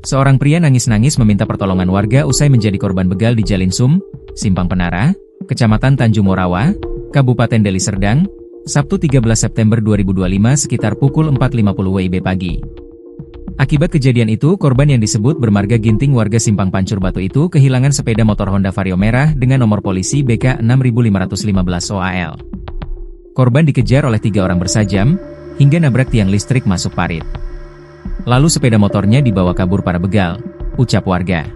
Seorang pria nangis-nangis meminta pertolongan warga usai menjadi korban begal di Jalinsum, Simpang Penara, Kecamatan Tanjung Morawa, Kabupaten Deli Serdang, Sabtu 13 September 2025 sekitar pukul 4.50 WIB pagi. Akibat kejadian itu, korban yang disebut bermarga Ginting warga Simpang Pancur Batu itu kehilangan sepeda motor Honda Vario merah dengan nomor polisi BK 6515 OAL. Korban dikejar oleh 3 orang bersajam, hingga nabrak tiang listrik masuk parit. Lalu sepeda motornya dibawa kabur para begal, ucap warga.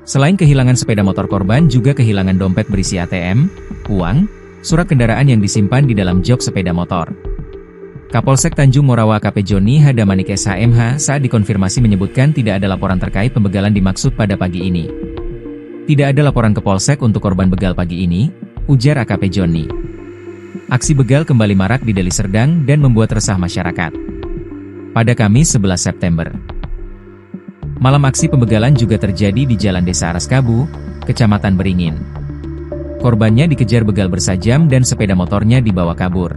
Selain kehilangan sepeda motor, korban juga kehilangan dompet berisi ATM, uang, surat kendaraan yang disimpan di dalam jok sepeda motor. Kapolsek Tanjung Morawa AKP Joni Hadamanik SHMH saat dikonfirmasi menyebutkan tidak ada laporan terkait pembegalan dimaksud pada pagi ini. Tidak ada laporan ke Polsek untuk korban begal pagi ini, ujar AKP Joni. Aksi begal kembali marak di Deli Serdang dan membuat resah masyarakat. Pada Kamis 11 September, malam aksi pembegalan juga terjadi di Jalan Desa Araskabu, Kecamatan Beringin. Korbannya dikejar begal bersajam dan sepeda motornya dibawa kabur.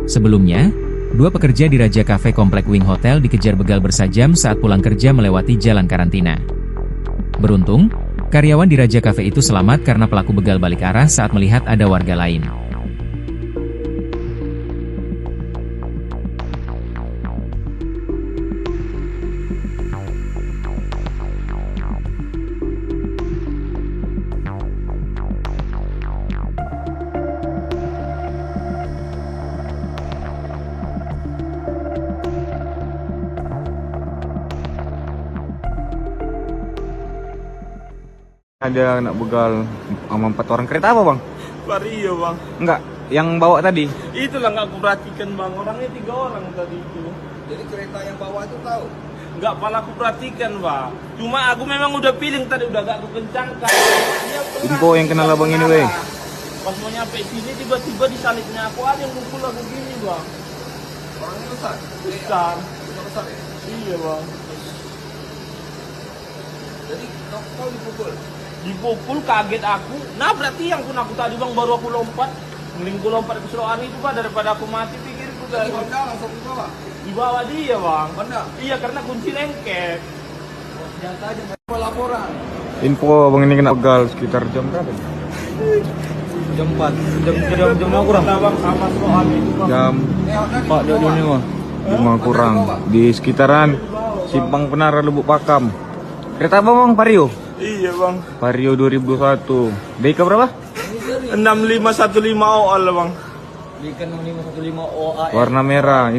Sebelumnya, 2 pekerja di Raja Cafe Komplek Wing Hotel dikejar begal bersajam saat pulang kerja melewati jalan karantina. Beruntung, karyawan di Raja Cafe itu selamat karena pelaku begal balik arah saat melihat ada warga lain. Ada anak begal sama 4 orang. Kereta apa bang? Vario bang. Enggak, yang bawa tadi. Itulah nggak aku perhatikan bang, orangnya 3 orang tadi itu. Jadi kereta yang bawa itu tahu? Nggak pala aku perhatikan bang. Cuma aku memang udah feeling tadi, udah gak aku kencangkan. Info yang kenal abang ini weh. Pas mau nyampe sini tiba-tiba disalipnya aku ada yang mukul aku gini bang. Orangnya besar? Besar. Besar ya? Iya bang. Jadi kau dipukul? Dipukul, kaget aku. Nabrak tiang pun aku tadi bang, baru aku lompat. Mending gua lompat ke selokan itu pak daripada aku mati, pikirku Jadi tadi. Honda langsung dibawa? Dibawa dia bang. Honda? Iya karena kunci lengket. Senjata aja. Apa laporan? Info abang ini kena begal sekitar jam berapa? Jam 4. Jam kurang. Bang sama soal itu bang. Jam Pak dia ini mah 5 kurang di sekitaran Simpang Penara Lubuk Pakam. Kereta apa bang? Vario? Iya bang. Vario 2021. BK berapa? 6515 OAL bang. Ikan 6515 OA. Warna merah.